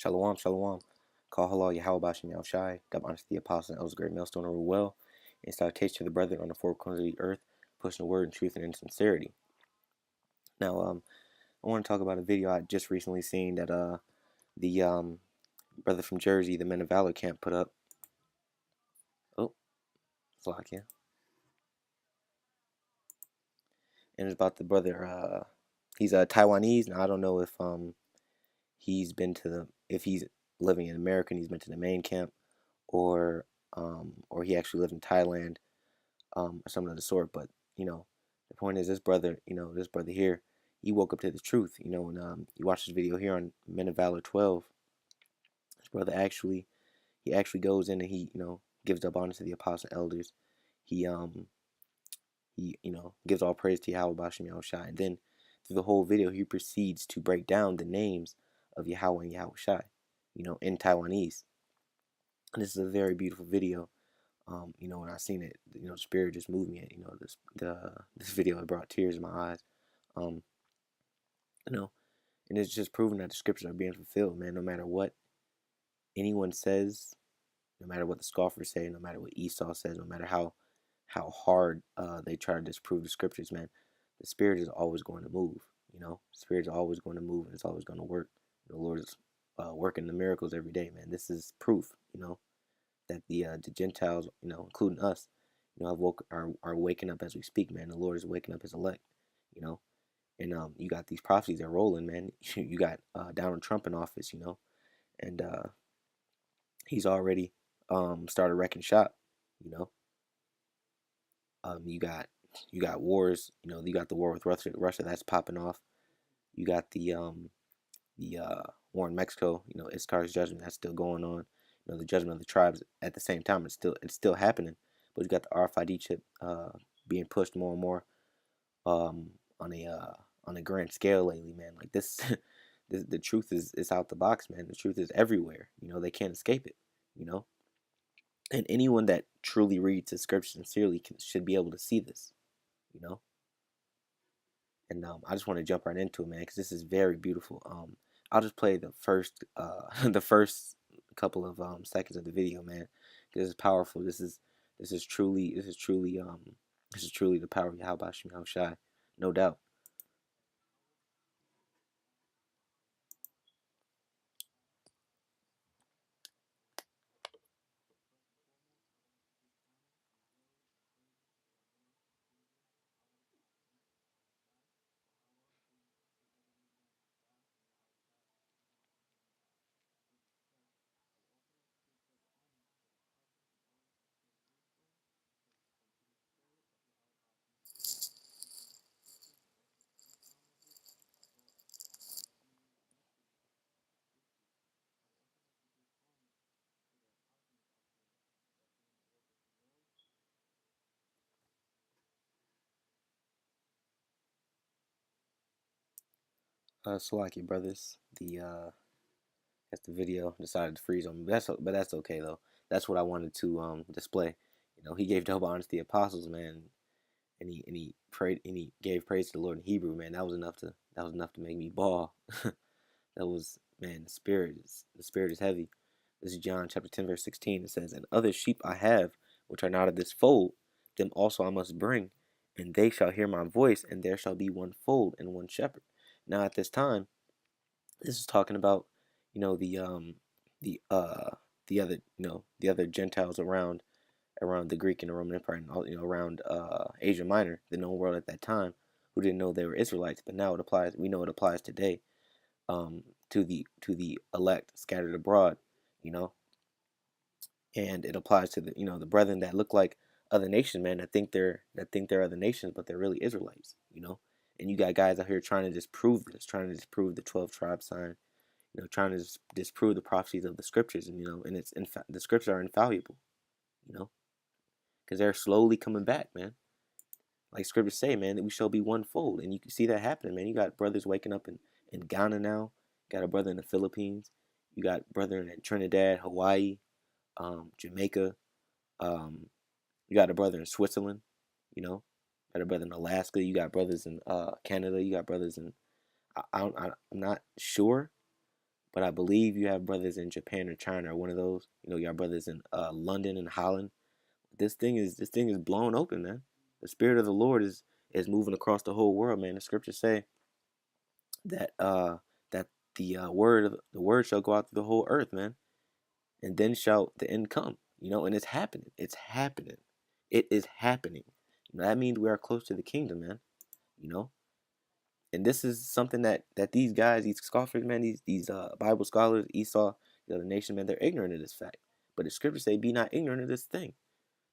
Shalom, shalom. Call halal Yahweh Bashim Yahweh Shai. Dub honest the apostle and elders, great millstone rule well. And salutation to the brethren on the four corners of the earth, pushing the word in truth and in sincerity. Now, I want to talk about a video I just recently seen that the brother from Jersey, the Men of Valor camp, put up. Oh, flock, yeah. And it's about the brother. He's a Taiwanese. Now I don't know if he's been to if he's living in America and he's been to the main camp, or he actually lived in Thailand, or something of the sort. But the point is, this brother, this brother here, he woke up to the truth. When you watch this video here on Men of Valor 12, this brother he actually goes in and he gives up honor to the apostle elders. He gives all praise to Yahweh Bashim Yahweh Shai, and then through the whole video he proceeds to break down the names of Yahweh and Yahweh Shai, in Taiwanese. And this is a very beautiful video. When I seen it, the spirit just moved me. This video it brought tears in my eyes. Um, and it's just proving that the scriptures are being fulfilled, man. No matter what anyone says, no matter what the scoffers say, no matter what Esau says, no matter how hard they try to disprove the scriptures, man, the spirit is always going to move. The spirit is always going to move, and it's always going to work. The Lord is working the miracles every day, man. This is proof, that the Gentiles, including us, are waking up as we speak, man. The Lord is waking up His elect, and you got these prophecies that are rolling, man. You got Donald Trump in office, and he's already started wrecking shop, you know. You got wars, you got the war with Russia that's popping off. You got the war in Mexico, Iscar's judgment that's still going on. The judgment of the tribes at the same time. It's still happening. But you got the RFID chip being pushed more and more on a grand scale lately, man. Like this, the truth is out the box, man. The truth is everywhere. They can't escape it. And anyone that truly reads the scripture sincerely should be able to see this. And I just want to jump right into it, man, because this is very beautiful. I'll just play the first the first couple of seconds of the video, man. This is powerful. This is truly the power of Yahweh Bashim Yahweh Shai, no doubt. Salaki brothers, that's the video decided to freeze on me. But that's okay though. That's what I wanted to display. He gave double honor to the apostles, man, and he prayed and he gave praise to the Lord in Hebrew, man. That was enough to make me bawl. That was, man, the spirit is heavy. This is John chapter 10 verse 16. It says, "And other sheep I have which are not of this fold, them also I must bring, and they shall hear my voice, and there shall be one fold and one shepherd." Now at this time, this is talking about, the the other the other Gentiles around the Greek and the Roman Empire, and all, around Asia Minor, the known world at that time, who didn't know they were Israelites. But now it applies. We know it applies today, to the elect scattered abroad, and it applies to the brethren that look like other nations, man. That think they're other nations, but they're really Israelites, And you got guys out here trying to disprove this, trying to disprove the 12 tribe sign, trying to disprove the prophecies of the scriptures, and the scriptures are infallible, because they're slowly coming back, man. Like scriptures say, man, that we shall be one fold, and you can see that happening, man. You got brothers waking up in Ghana now. You got a brother in the Philippines. You got brother in Trinidad, Hawaii, Jamaica. You got a brother in Switzerland. Got a brother in Alaska. You got brothers in Canada. You got brothers in I'm not sure, but I believe you have brothers in Japan or China or one of those. You know, you have brothers in London and Holland. This thing is blown open, man. The spirit of the Lord is moving across the whole world, man. The scriptures say that that the word shall go out through the whole earth, man, and then shall the end come. You know, and it's happening. It's happening. It is happening. You know, that means we are close to the kingdom, man. You know, and this is something that these guys, these scoffers, man, these Bible scholars, Esau, the other nation, man, they're ignorant of this fact. But the scriptures say, "Be not ignorant of this thing."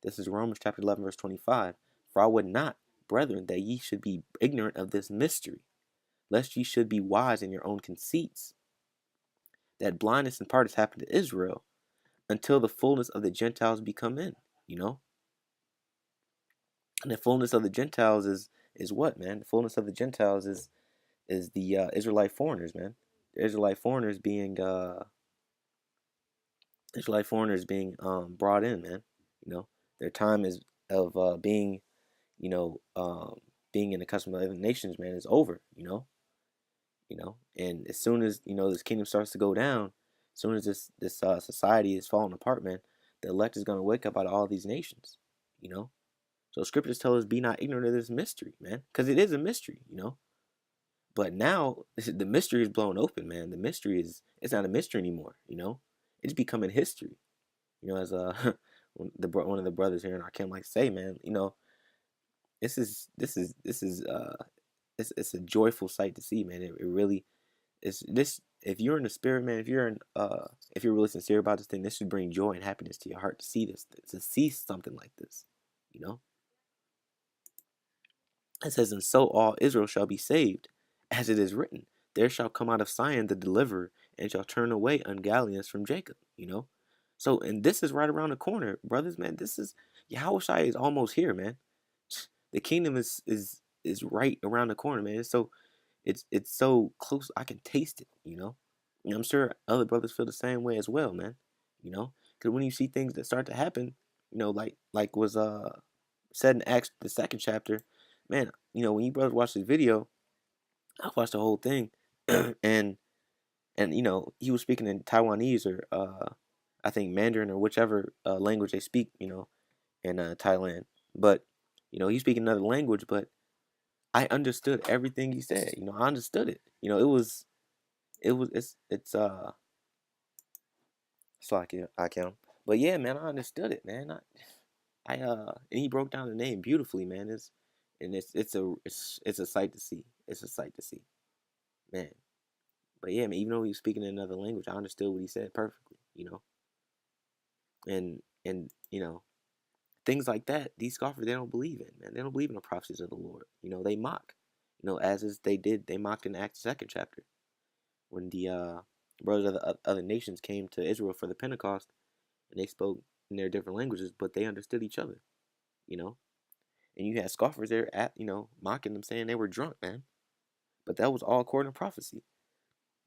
This is Romans chapter 11, verse 25. For I would not, brethren, that ye should be ignorant of this mystery, lest ye should be wise in your own conceits. That blindness in part has happened to Israel until the fullness of the Gentiles be come in. You know, and the fullness of the Gentiles is what, man? The fullness of the Gentiles is the Israelite foreigners, man. The Israelite foreigners being brought in, man. You know, their time is of being, you know, being in the custom of other nations, man, is over. And as soon as this kingdom starts to go down, as soon as this society is falling apart, man, the elect is gonna wake up out of all these nations. You know, so scriptures tell us, be not ignorant of this mystery, man, because it is a mystery. But now the mystery is blown open, man. The mystery it's not a mystery anymore. It's becoming history. As one of the brothers here in our camp like to say, man, this is it's a joyful sight to see, man. It really is. This, if you're in the spirit, man, if you're really sincere about this thing, this should bring joy and happiness to your heart to see this, to see something like this. You know, it says, and so all Israel shall be saved, as it is written, there shall come out of Zion the deliverer, and shall turn away ungodliness from Jacob. So, and this is right around the corner, brothers, man. This is Yahushua is almost here, man. The kingdom is right around the corner, man. It's so close. I can taste it, And I'm sure other brothers feel the same way as well, man. Because when you see things that start to happen, like was said in Acts the second chapter, man. When you brothers watch this video, I watched the whole thing, and he was speaking in Taiwanese or I think Mandarin or whichever language they speak, in Thailand. But he's speaking another language, but I understood everything he said. I understood it. It's like I can. But yeah, man, I understood it, man. And he broke down the name beautifully, man. It's a sight to see. It's a sight to see, man. But yeah, man, even though he was speaking in another language, I understood what he said perfectly. And things like that. These scoffers, they don't believe in, man. They don't believe in the prophecies of the Lord. They mock. As is they mocked in Acts 2nd chapter when the brothers of the other nations came to Israel for the Pentecost, and they spoke in their different languages, but they understood each other. And you had scoffers there mocking them, saying they were drunk, man. But that was all according to prophecy.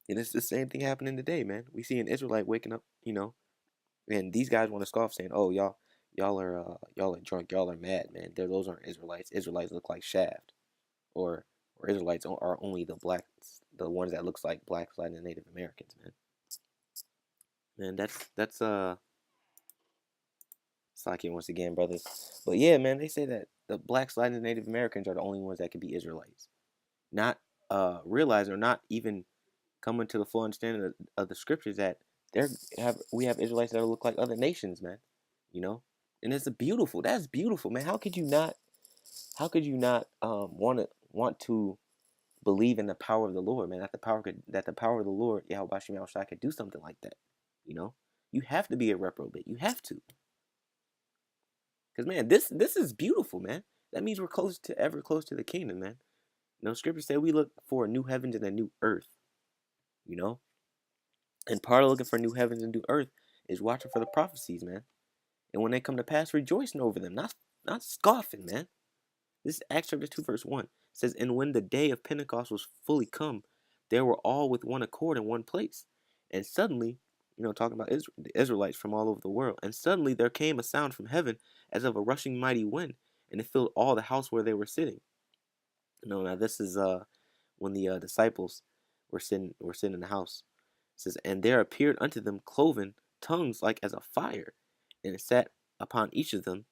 And it's the same thing happening today, man. We see an Israelite waking up, and these guys want to scoff, saying, "Oh, y'all are drunk, y'all are mad, man. Those aren't Israelites. Israelites look like Shaft, or Israelites are only the ones that looks like blacks, Latin, and Native Americans, man. Man, that's Saki once again, brothers. But yeah, man, they say that the blacks, Latin, and Native Americans are the only ones that can be Israelites, not realizing or not even coming to the full understanding of the scriptures that we have Israelites that look like other nations, man. And it's that's beautiful, man. How could you not want to believe in the power of the Lord, man? That the power of the Lord, Yahweh Shem Shai, could do something like that. You have to be a reprobate. You have to, because man, this is beautiful, man. That means we're ever close to the kingdom, man. Scripture say we look for a new heavens and a new earth. And part of looking for new heavens and new earth is watching for the prophecies, man. And when they come to pass, rejoicing over them, not scoffing, man. This is Acts chapter 2, verse 1. It says, and when the day of Pentecost was fully come, they were all with one accord in one place. And suddenly, talking about the Israelites from all over the world, and suddenly there came a sound from heaven as of a rushing mighty wind, and it filled all the house where they were sitting. Now this is when the disciples were sitting in the house. says, and there appeared unto them cloven tongues like as a fire, and it sat upon each of them,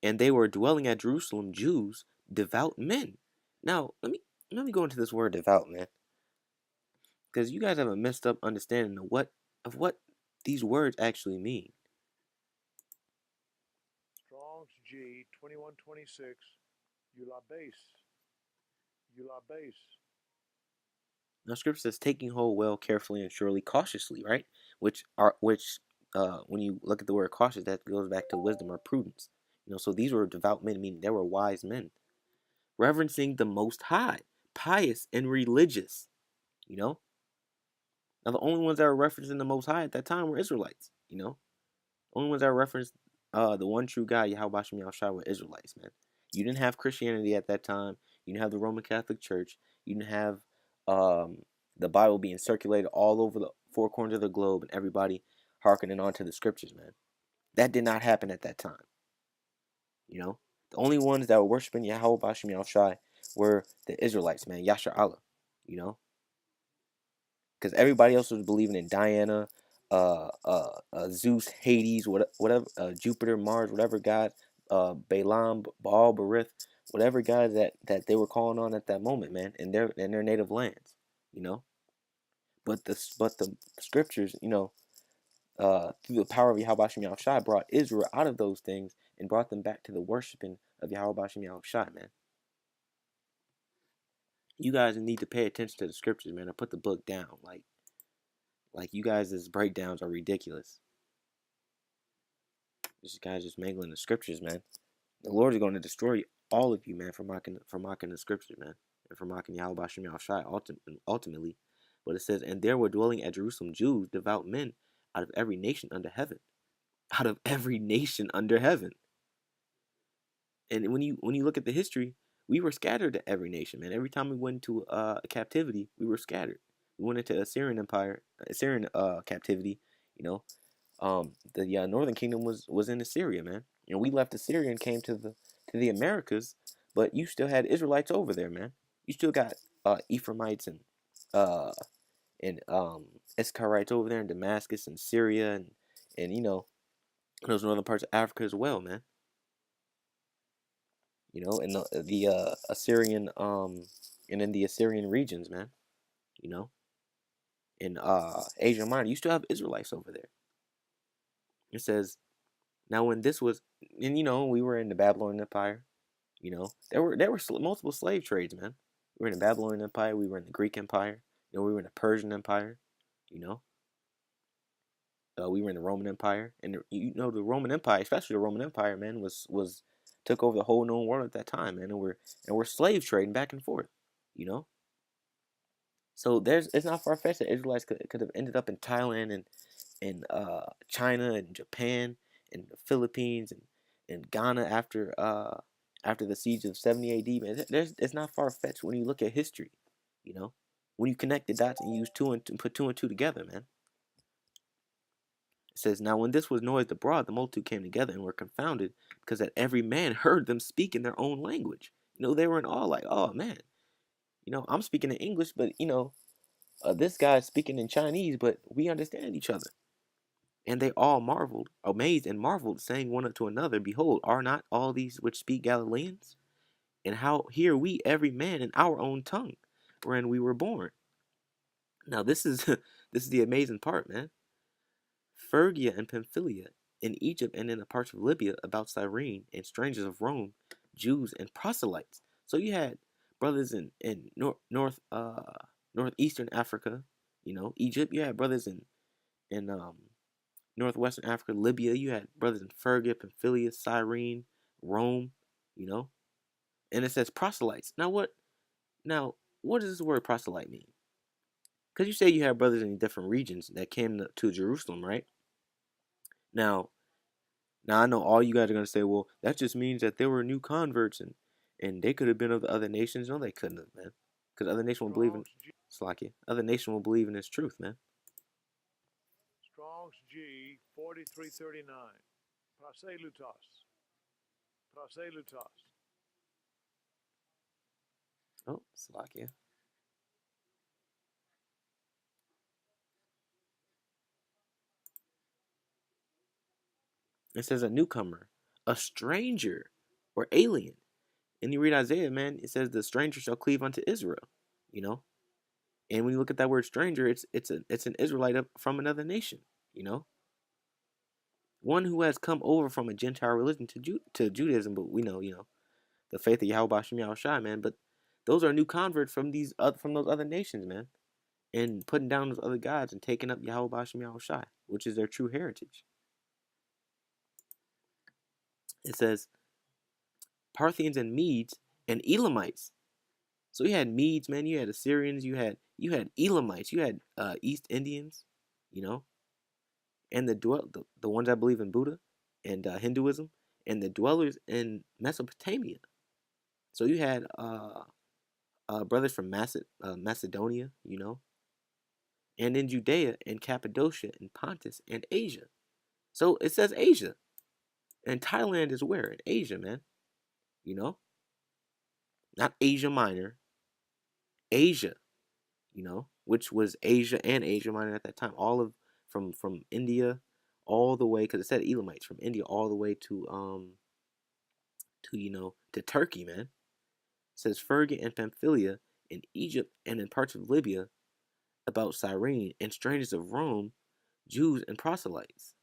and they were dwelling at Jerusalem, Jews, devout men. Now, let me go into this word devout, man, because you guys have a messed up understanding of what these words actually mean. Strong's G 2126. Eulabase. Now, Scripture says, taking hold well, carefully, and surely, cautiously, right? When you look at the word cautious, that goes back to wisdom or prudence. So these were devout men, meaning they were wise men, reverencing the Most High, pious and religious. You know, now the only ones that were referencing the Most High at that time were Israelites. Only ones that referenced the one true God, Yahweh Shem Yahushua, were Israelites, man. You didn't have Christianity at that time. You didn't have the Roman Catholic Church. You didn't have the Bible being circulated all over the four corners of the globe and everybody hearkening on to the scriptures, man. That did not happen at that time. The only ones that were worshiping Yahweh Shem Yahushua were the Israelites, man. Yasher Allah, you know, because everybody else was believing in Diana, Zeus, Hades, whatever, Jupiter, Mars, whatever god, Balaam, Baal, Berith, whatever god that they were calling on at that moment, man, in their native lands, you know. But the scriptures, through the power of Yahweh Shem Yahushua, brought Israel out of those things and brought them back to the worshiping of Yahweh Shem Yahushua, man. You guys need to pay attention to the scriptures, man. I put the book down, like you guys' breakdowns are ridiculous. This guy's just mangling the scriptures, man. The Lord is going to destroy all of you, man, for mocking the scriptures, man, and for mocking Yahweh Shem Yahushua ultimately. But it says, and there were dwelling at Jerusalem Jews, devout men, out of every nation under heaven. Out of every nation under heaven. And when you look at the history, we were scattered to every nation, man. Every time we went into a captivity, we were scattered. We went into Assyrian captivity. The northern kingdom was in Assyria, man. We left Assyria and came to the Americas, but you still had Israelites over there, man. You still got Ephraimites uh and Issacharites over there in Damascus and Syria and those northern parts of Africa as well, man. In the Assyrian and in the Assyrian regions, man. You know, in Asia Minor, you still have Israelites over there. It says, now when this was, and we were in the Babylonian Empire. There were multiple slave trades, man. We were in the Babylonian Empire. We were in the Greek Empire. We were in the Persian Empire. We were in the Roman Empire, and the Roman Empire, especially the Roman Empire, man, was took over the whole known world at that time, man, and we're slave trading back and forth, you know. So it's not far fetched that Israelites could have ended up in Thailand and China and Japan and the Philippines and Ghana after the siege of 70 A.D. Man, it's not far fetched when you look at history, when you connect the dots and use put two and two together, man. It says, now when this was noised abroad, the multitude came together and were confounded, because that every man heard them speak in their own language. They were in awe, like, oh man, I'm speaking in English, but this guy's speaking in Chinese, but we understand each other. And they all marveled, amazed and marveled, saying one to another, behold, are not all these which speak Galileans? And how hear we every man in our own tongue, wherein we were born? Now this is this is the amazing part, man. Phrygia and Pamphylia, in Egypt and in the parts of Libya about Cyrene, and strangers of Rome, Jews and proselytes. So you had brothers in northeastern Africa, Egypt. You had brothers in northwestern Africa, Libya. You had brothers in Phrygia, Pamphylia, Cyrene, Rome, and it says proselytes. Now what does this word proselyte mean? Because you say you have brothers in different regions that came to Jerusalem, right? Now I know all you guys are gonna say, well, that just means that there were new converts and they could have been of the other nations. No, they couldn't have, man. Because other nation will believe in Slovakia. Other nation will believe in this truth, man. Strong's G 4339. Proselutos. Oh, Slovakia. It says a newcomer, a stranger, or alien. And you read Isaiah, man, it says the stranger shall cleave unto Israel. You know, and when you look at that word stranger, it's an Israelite from another nation. You know, one who has come over from a Gentile religion to Judaism. But we know, the faith of Yahweh Bashem Yahushai, man. But those are new converts from those other nations, man, and putting down those other gods and taking up Yahweh Bashem Yahushai, which is their true heritage. It says Parthians and Medes and Elamites. So you had Medes, man. You had Assyrians. You had Elamites. You had East Indians, you know, and the ones that believe in Buddha and Hinduism, and the dwellers in Mesopotamia. So you had brothers from Macedonia, and in Judea and Cappadocia and Pontus and Asia. So it says Asia, and Thailand is where in Asia, man. You know, not Asia Minor, Asia. Which was Asia and Asia Minor at that time. All of from India all the way, because it said Elamites from India all the way to Turkey, man. It says Phrygia and Pamphylia in Egypt and in parts of Libya about Cyrene and strangers of Rome, Jews and proselytes.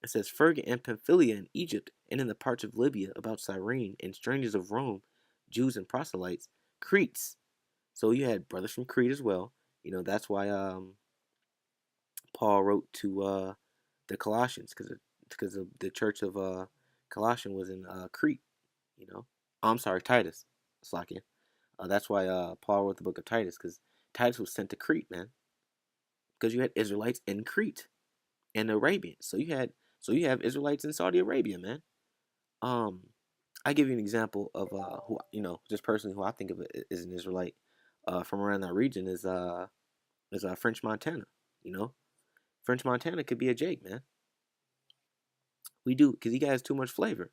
It says Phrygia and Pamphylia in Egypt and in the parts of Libya about Cyrene and strangers of Rome, Jews and proselytes, Cretes. So you had brothers from Crete as well. That's why Paul wrote to the Colossians, because the church of Colossian was in Crete. I'm sorry, Titus. Slakia. That's why Paul wrote the book of Titus, because Titus was sent to Crete, man. Because you had Israelites in Crete and Arabians. So you have Israelites in Saudi Arabia, man. Um, I give you an example of who just personally who I think of as an Israelite from around that region is French Montana. You know, French Montana could be a Jake, man. We do, because he has too much flavor.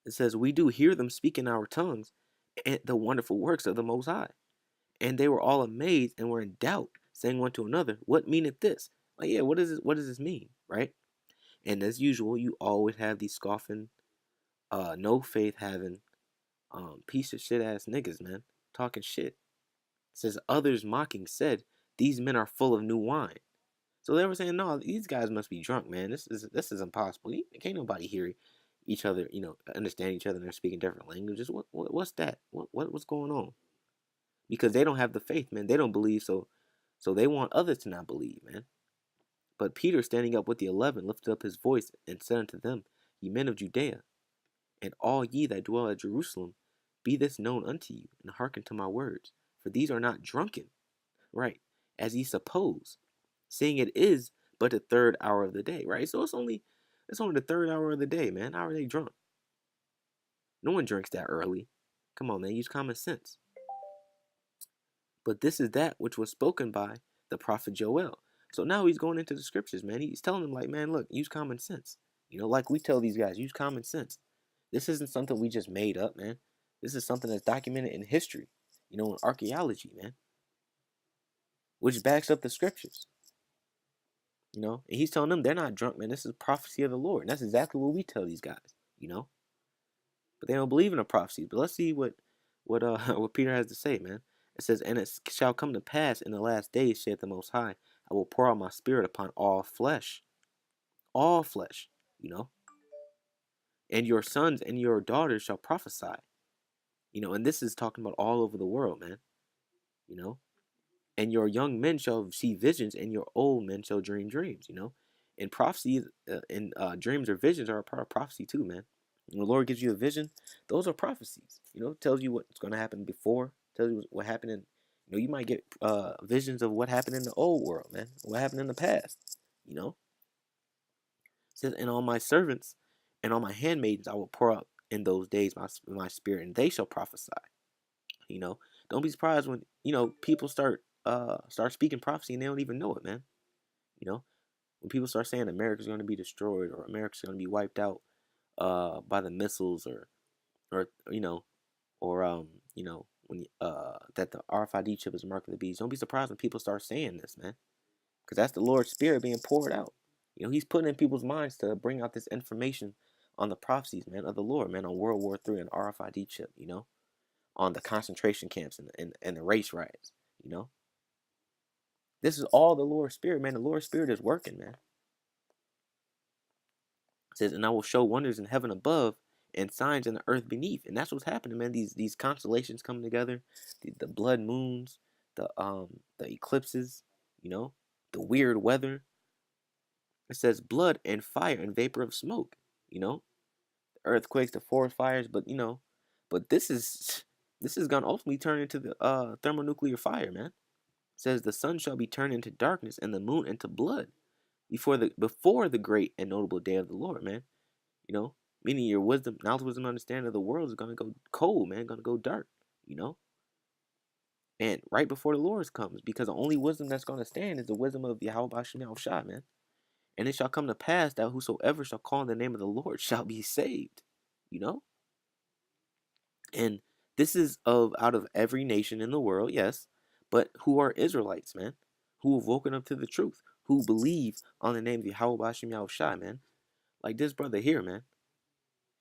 It says, we do hear them speak in our tongues and the wonderful works of the Most High. And they were all amazed and were in doubt, saying one to another, what meaneth this? Like, yeah, what does this mean? Right? And as usual, you always have these scoffing, no faith having, piece of shit ass niggas, man, talking shit. It says, others mocking said, these men are full of new wine. So they were saying, no, these guys must be drunk, man. This is impossible. Can't nobody hear each other, understand each other, and they're speaking different languages. What's that? What's going on? Because they don't have the faith, man. They don't believe, so they want others to not believe, man. But Peter, standing up with the 11, lifted up his voice and said unto them, Ye men of Judea, and all ye that dwell at Jerusalem, be this known unto you, and hearken to my words. For these are not drunken, right, as ye suppose, seeing it is but the third hour of the day, right? So it's only the third hour of the day, man. How are they drunk? No one drinks that early. Come on, man, use common sense. But this is that which was spoken by the prophet Joel. So now he's going into the scriptures, man. He's telling them, like, man, look, use common sense. Like we tell these guys, use common sense. This isn't something we just made up, man. This is something that's documented in history, in archaeology, man, which backs up the scriptures. And he's telling them they're not drunk, man. This is prophecy of the Lord. And that's exactly what we tell these guys. But they don't believe in the prophecies. But let's see what what Peter has to say, man. It says, and it shall come to pass in the last days, saith the Most High, I will pour out my spirit upon all flesh. All flesh, and your sons and your daughters shall prophesy. And this is talking about all over the world, man. You know, and your young men shall see visions, and your old men shall dream dreams. And prophecies and dreams or visions are a part of prophecy too, man. When the Lord gives you a vision, those are prophecies. Tells you what's going to happen before, tells you what happened in. You might get visions of what happened in the old world, man. What happened in the past. It says, and on my servants and on my handmaidens I will pour out in those days my spirit, and they shall prophesy. Don't be surprised when people start speaking prophecy and they don't even know it, man. When people start saying America's going to be destroyed or America's going to be wiped out by the missiles or when that the RFID chip is mark of the beast. Don't be surprised when people start saying this, man, because that's the Lord's spirit being poured out. He's putting in people's minds to bring out this information on the prophecies, man, of the Lord, man, on World War III and RFID chip, on the concentration camps and the race riots, you know. This is all the Lord's Spirit, man. The Lord's Spirit is working, man. It says, and I will show wonders in heaven above and signs in the earth beneath. And that's what's happening, man. These constellations coming together, the blood moons, the eclipses, the weird weather. It says blood and fire and vapor of smoke, you know, earthquakes, the forest fires, but this is gonna ultimately turn into the thermonuclear fire, man. It says the sun shall be turned into darkness and the moon into blood before the great and notable day of the Lord, man. Meaning your wisdom, knowledge, wisdom, understanding of the world is gonna go cold, man, gonna go dark, you know. And right before the Lord comes, because the only wisdom that's gonna stand is the wisdom of Yahweh Bashim Shah, man. And it shall come to pass that whosoever shall call on the name of the Lord shall be saved, you know. And this is out of every nation in the world, yes, but who are Israelites, man, who have woken up to the truth, who believe on the name of Yahweh Bashim Yahushua, man. Like this brother here, man.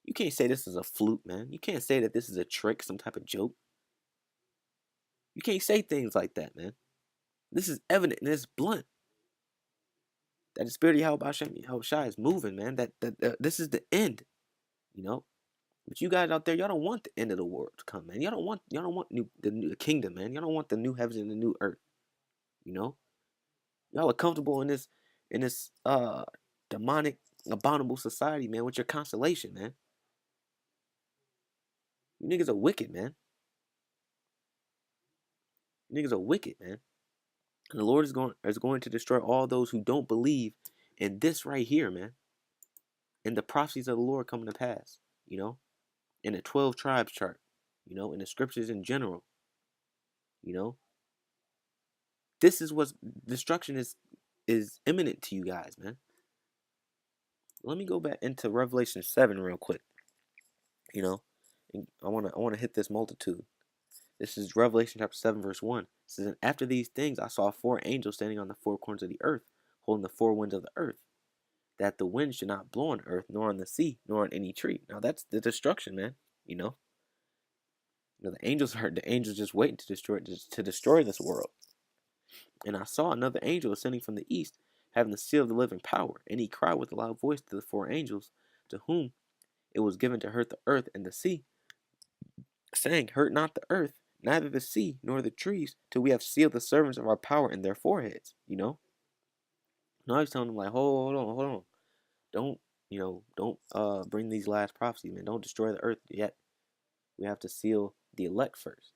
You can't say this is a fluke, man. You can't say that this is a trick, some type of joke. You can't say things like that, man. This is evident and it's blunt that the spirit of Yahweh Bashim Yahushua is moving, man. That this is the end, you know. But you guys out there, y'all don't want the end of the world to come, man. Y'all don't want the new kingdom, man. Y'all don't want the new heavens and the new earth. You know, y'all are comfortable in this demonic, abominable society, man, with your constellation, man. You niggas are wicked, man. You niggas are wicked, man. And the Lord is going to destroy all those who don't believe in this right here, man. In the prophecies of the Lord coming to pass, in the 12 tribes chart, in the scriptures in general, you know. This is what destruction is imminent to you guys, man. Let me go back into Revelation 7 real quick. And I wanna hit this multitude. This is Revelation chapter 7, verse 1. It says, and after these things I saw 4 angels standing on the 4 corners of the earth, holding the 4 winds of the earth, that the wind should not blow on earth, nor on the sea, nor on any tree. Now that's the destruction, man. The angels just waiting to destroy this world. And I saw another angel ascending from the east, having the seal of the living power, and he cried with a loud voice to the 4 angels, to whom it was given to hurt the earth and the sea, saying, hurt not the earth, neither the sea, nor the trees, till we have sealed the servants of our power in their foreheads. Now I was telling them, like, hold on. Don't bring these last prophecies, man. Don't destroy the earth yet. We have to seal the elect first,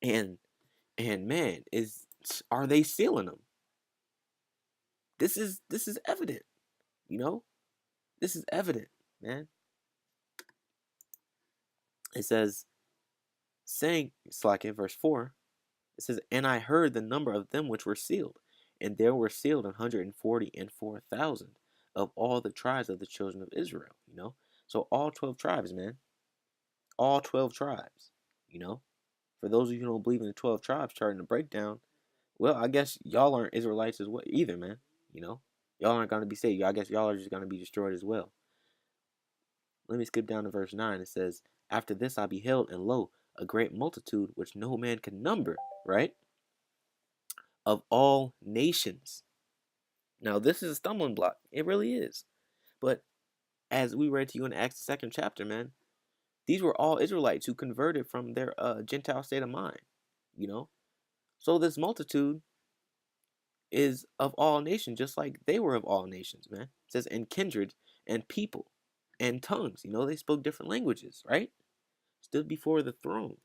And man, are they sealing them? This is evident, This is evident, man. It says, saying, it's like in verse 4, it says, and I heard the number of them which were sealed, and there were sealed 144,000 of all the tribes of the children of Israel, So all 12 tribes, man. All 12 tribes, For those of you who don't believe in the 12 tribes chart and the breakdown, well, I guess y'all aren't Israelites as well either, man. Y'all aren't going to be saved. I guess y'all are just going to be destroyed as well. Let me skip down to verse 9. It says, after this I beheld, and lo, a great multitude which no man can number, right? Of all nations. Now, this is a stumbling block. It really is. But as we read to you in Acts 2nd chapter, man, these were all Israelites who converted from their Gentile state of mind, So this multitude is of all nations, just like they were of all nations, man. It says, and kindred and people and tongues. They spoke different languages, right? Stood before the throne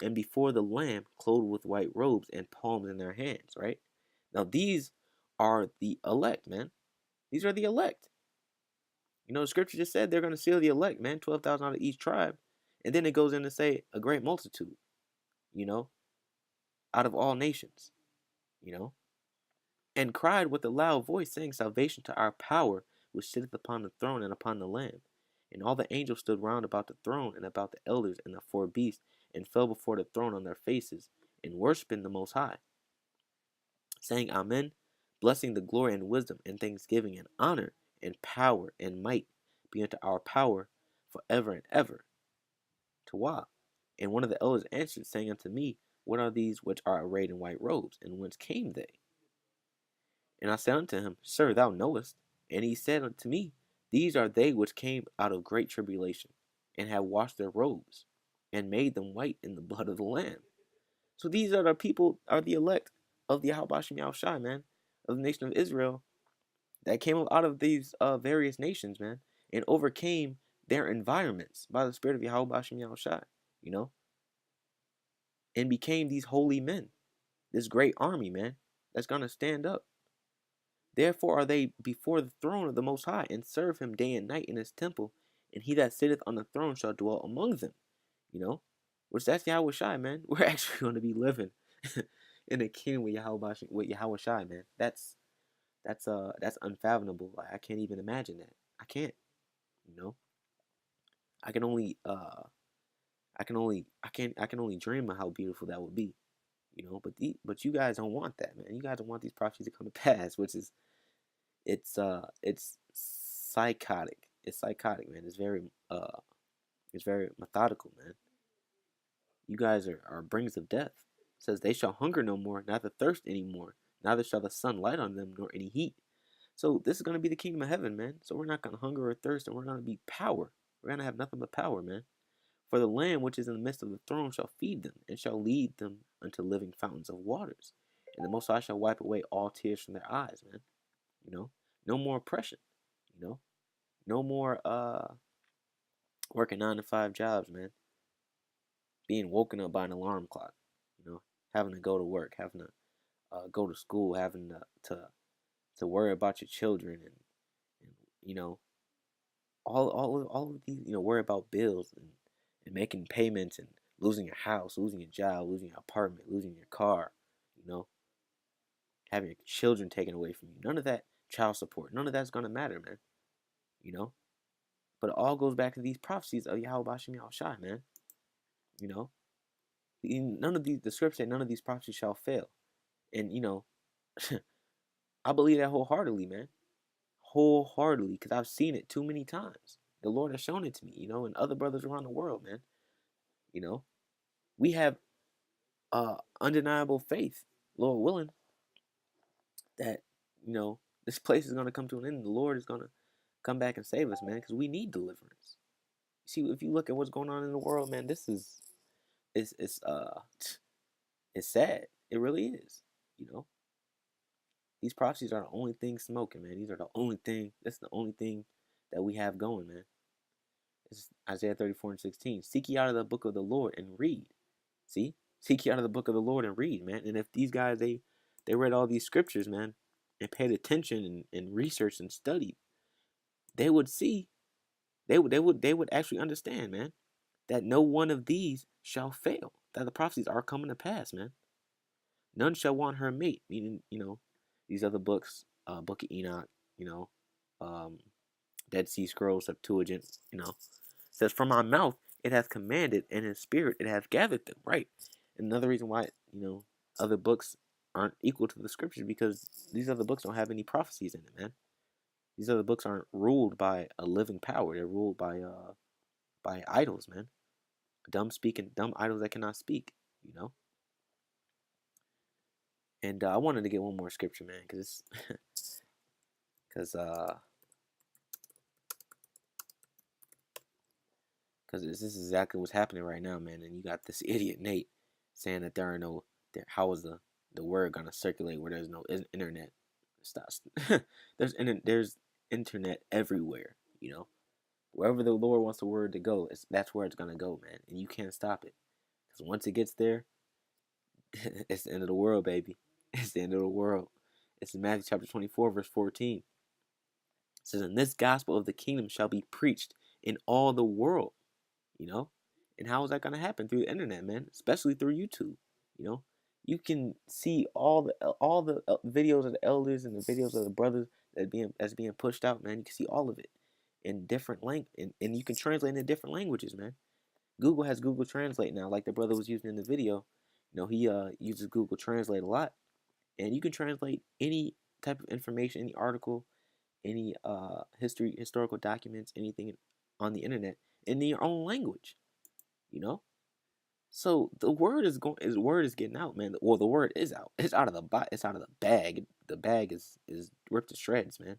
and before the Lamb, clothed with white robes and palms in their hands, right? Now, these are the elect, man. These are the elect. The scripture just said they're going to seal the elect, man, 12,000 out of each tribe. And then it goes in to say a great multitude, out of all nations, and cried with a loud voice, saying, salvation to our power, which sitteth upon the throne and upon the Lamb. And all the angels stood round about the throne and about the elders and the 4 beasts, and fell before the throne on their faces, and worshipping the Most High, saying, Amen. blessing, the glory, and wisdom, and thanksgiving, and honor, and power, and might be unto our power forever and ever. To wah. And one of the elders answered, saying unto me, What are these which are arrayed in white robes, and whence came they? And I said unto him, Sir, thou knowest. And he said unto me, These are they which came out of great tribulation, and have washed their robes, and made them white in the blood of the Lamb. So these are the people, are the elect of the Yahweh Shem Yahushai, man, of the nation of Israel, that came out of these various nations, man, and overcame their environments by the Spirit of Yahweh Shem Yahushai, you know, and became these holy men, this great army, man, that's going to stand up. Therefore are they before the throne of the Most High, and serve him day and night in his temple, and he that sitteth on the throne shall dwell among them, you know, which that's Yahweh Shai, man. We're actually going to be living in a kingdom with Yahweh Shai, man. That's unfathomable. Like, I can't even imagine that. I can't, you know. I can only I can only dream of how beautiful that would be, you know. But you guys don't want that, man. You guys don't want these prophecies to come to pass, which is it's psychotic. It's psychotic, man. It's very methodical, man. You guys are brings of death. It says they shall hunger no more, neither thirst any more, neither shall the sun light on them, nor any heat. So this is gonna be the kingdom of heaven, man. So we're not gonna hunger or thirst, and we're gonna be power. We're gonna have nothing but power, man. For the Lamb which is in the midst of the throne shall feed them, and shall lead them unto living fountains of waters. And the Most High shall wipe away all tears from their eyes, man. You know, no more oppression. You know, no more working 9 to 5 jobs, man. Being woken up by an alarm clock. You know, having to go to work, having to go to school, having to worry about your children, and you know, all of these, you know, worry about bills, and making payments, and losing your house, losing your job, losing your apartment, losing your car, you know, having your children taken away from you. None of that, child support, none of that's gonna matter, man. You know, but it all goes back to these prophecies of Yahweh Bashem Yahushai, man. You know, none of these, the scripture say none of these prophecies shall fail, and you know, I believe that wholeheartedly, man, wholeheartedly, because I've seen it too many times. The Lord has shown it to me, you know, and other brothers around the world, man. You know, we have undeniable faith, Lord willing, that, you know, this place is going to come to an end. The Lord is going to come back and save us, man, because we need deliverance. See, if you look at what's going on in the world, man, this is it's sad. It really is. You know, these prophecies are the only thing smoking, man. These are the only thing. That's the only thing that we have going, man. It's Isaiah 34:16. Seek ye out of the book of the Lord and read. See, seek ye out of the book of the Lord and read, man. And if these guys they read all these scriptures, man, and paid attention, and researched and studied, they would see, they would actually understand, man, that no one of these shall fail. That the prophecies are coming to pass, man. None shall want her mate. Meaning, you know, these other books, Book of Enoch, you know, um, Dead Sea Scrolls, Septuagint, you know, says, from my mouth it hath commanded, and in spirit it hath gathered them. Right. And another reason why, you know, other books aren't equal to the scripture, because these other books don't have any prophecies in it, man. These other books aren't ruled by a living power. They're ruled by idols, man. Dumb idols that cannot speak, you know. And I wanted to get one more scripture, man, because this is exactly what's happening right now, man. And you got this idiot Nate saying that there are no there. How is the word gonna circulate where there's no internet? Stop. There's internet everywhere. You know, wherever the Lord wants the word to go, that's where it's gonna go, man. And you can't stop it, because once it gets there, it's the end of the world, baby. It's the end of the world. It's in Matthew chapter 24, verse 14. It says, and this gospel of the kingdom shall be preached in all the world, you know? And how is that going to happen? Through the internet, man, especially through YouTube, you know? You can see all the videos of the elders and the videos of the brothers that's being pushed out, man. You can see all of it in different and you can translate into different languages, man. Google has Google Translate now, like the brother was using in the video. You know, he uses Google Translate a lot, and you can translate any type of information, any article, any historical documents, anything on the internet in your own language, you know? So the word is going is word is getting out, man. Well, the word is out. It's out of the it's out of the bag. The bag is ripped to shreds, man.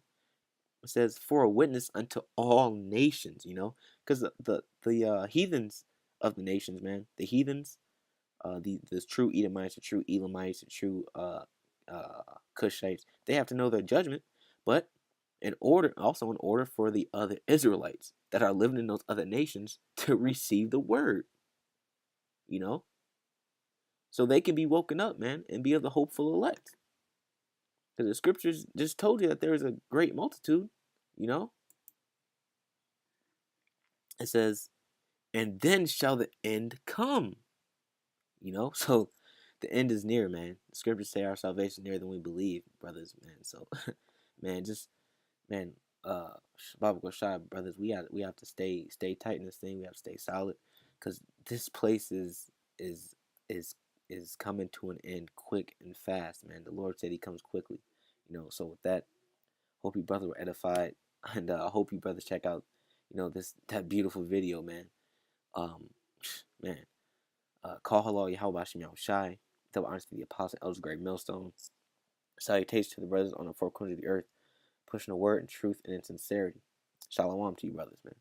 It says for a witness unto all nations, you know? Cuz the heathens of the nations, man. The heathens, the true Edomites, the true Elamites, the true Cushites, they have to know their judgment, but in order for the other Israelites that are living in those other nations to receive the word, you know, so they can be woken up, man, and be of the hopeful elect. Because the scriptures just told you that there is a great multitude, you know. It says, and then shall the end come, you know. So the end is near, man. The scriptures say our salvation is nearer than we believe, brothers, man. So, man, just man, Bible shy, brothers. We have to stay tight in this thing. We have to stay solid, because this place is is is coming to an end quick and fast, man. The Lord said He comes quickly, you know. So with that, hope you brothers were edified, and I hope you brothers check out, you know, that beautiful video, man. Um, man, call hello Yahweh Shem Shy. Double honors to the apostle, elders, great millstone. Salutations to the brothers on the four corners of the earth, pushing the word and truth and in sincerity. Shalom to you, brothers, man.